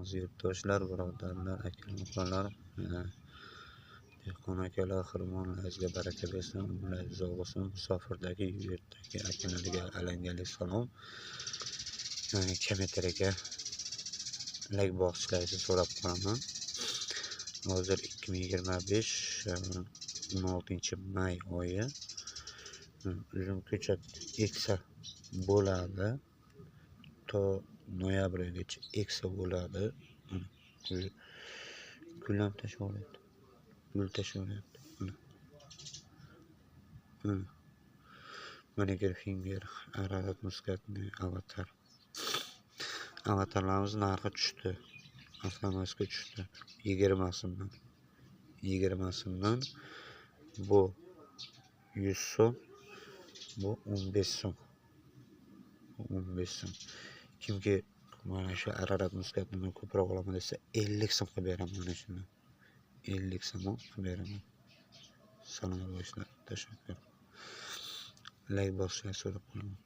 aziz yurtdoshlar, birodarlar, akalar, opalar, dehqon akalar, xirmonlaringizga baraka bersin, umringiz uzoq bo'lsin. Musofirdagi yurtdagi akalarga alangali salom. Kameter aka lag bosishlarni so'rab qolaman. Hozir 2025 16-may oyi. Uzum ko'chat eksa bo'ladi. To noyabrgacha eksa bo'ladi. Gul ham tashlayapti. Gul tashlayapti. Maniker finger, ararat muskatni, avatar. Avatarlarimiz narxi tushdi. Avtomatika tushdi. 20 bu 100 so'm, bu 15 so'm. 15 so'm. Kimki mana shu ararat muskatni ko'proq olaman desa 50 so'm qilib beraman mana shuni. 50 so'm qilib beraman. Salom do'stlar, tashakkur. Like bosishni so'rab qolaman.